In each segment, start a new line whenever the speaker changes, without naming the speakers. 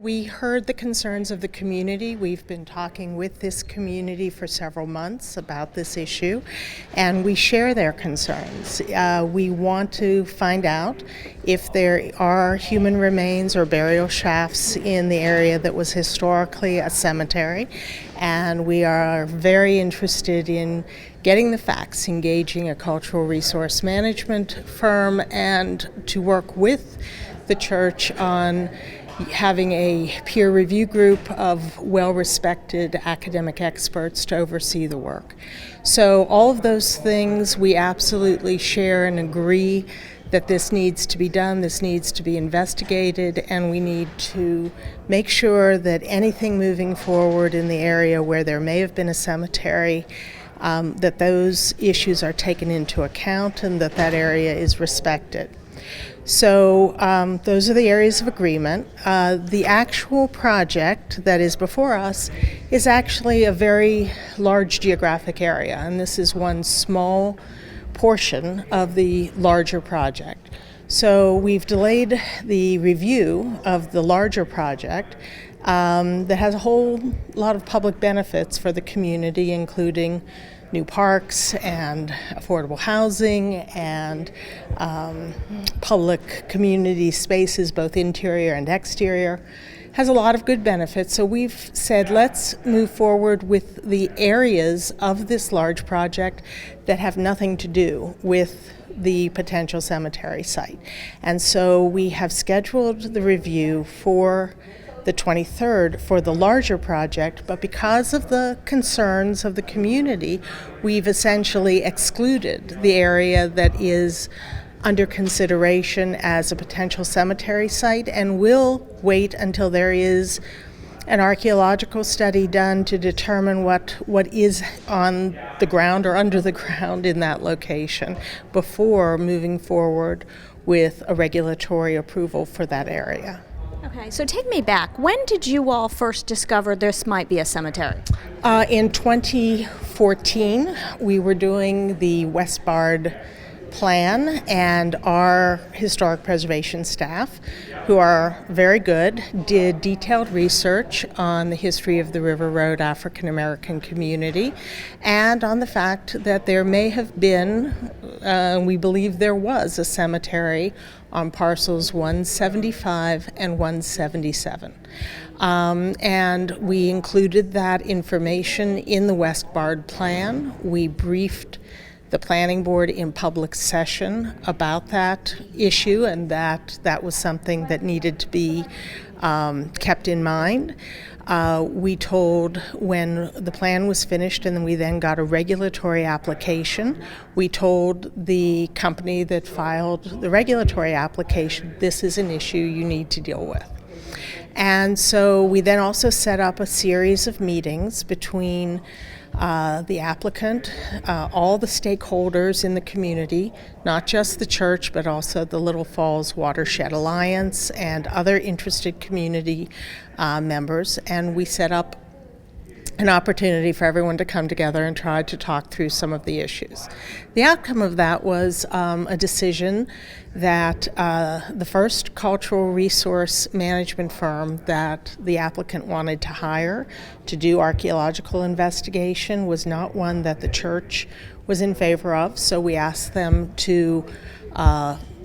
We heard the concerns of the community. We've been talking with this community for several months about this issue, and we share their concerns. We want to find out if there are human remains or burial shafts in the area that was historically a cemetery, and we are very interested in getting the facts, engaging a cultural resource management firm, and to work with the church on having a peer review group of well-respected academic experts to oversee the work. So all of those things we absolutely share and agree that this needs to be done, this needs to be investigated, and we need to make sure that anything moving forward in the area where there may have been a cemetery, that those issues are taken into account and that that area is respected. So those are the areas of agreement. The actual project that is before us is actually a very large geographic area, and this is one small portion of the larger project. So we've delayed the review of the larger project that has a whole lot of public benefits for the community, including new parks and affordable housing and public community spaces, both interior and exterior. Has a lot of good benefits. So we've said let's move forward with the areas of this large project that have nothing to do with the potential cemetery site. And so we have scheduled the review for the 23rd for the larger project, but because of the concerns of the community, we've essentially excluded the area that is under consideration as a potential cemetery site, and will wait until there is an archeological study done to determine what is on the ground or under the ground in that location before moving forward with a regulatory approval for that area.
Okay, so take me back. When did you all first discover this might be a cemetery?
In 2014, we were doing the Westbard plan, and our historic preservation staff, who are very good, did detailed research on the history of the River Road African American community and on the fact that there may have been, we believe there was, a cemetery on parcels 175 and 177. And we included that information in the Westbard plan. We briefed the planning board in public session about that issue, and that was something that needed to be kept in mind. We told when the plan was finished and we then got a regulatory application, we told the company that filed the regulatory application, this is an issue you need to deal with. And so we then also set up a series of meetings between the applicant, all the stakeholders in the community, not just the church, but also the Little Falls Watershed Alliance and other interested community members. And we set up an opportunity for everyone to come together and try to talk through some of the issues. The outcome of that was a decision that the first cultural resource management firm that the applicant wanted to hire to do archaeological investigation was not one that the church was in favor of, so we asked them to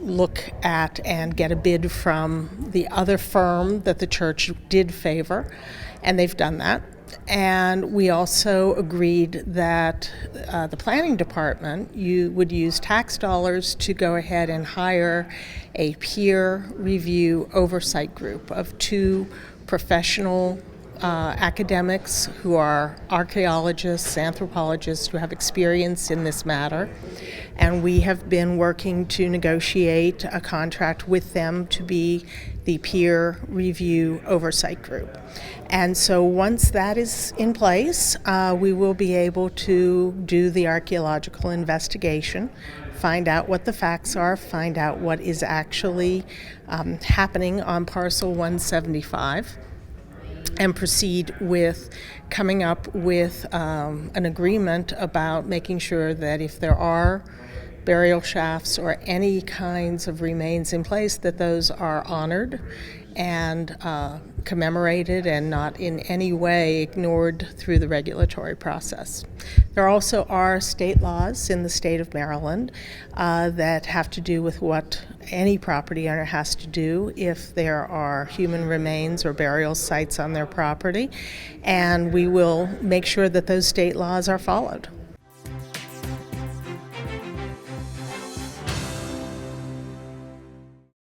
look at and get a bid from the other firm that the church did favor, and they've done that. And we also agreed that the planning department would use tax dollars to go ahead and hire a peer review oversight group of 2 professional academics who are archaeologists, anthropologists who have experience in this matter. And we have been working to negotiate a contract with them to be the peer review oversight group. And so once that is in place, we will be able to do the archaeological investigation, find out what the facts are, find out what is actually happening on parcel 175, and proceed with coming up with an agreement about making sure that if there are burial shafts or any kinds of remains in place, that those are honored and commemorated and not in any way ignored through the regulatory process. There also are state laws in the state of Maryland that have to do with what any property owner has to do if there are human remains or burial sites on their property, and we will make sure that those state laws are followed.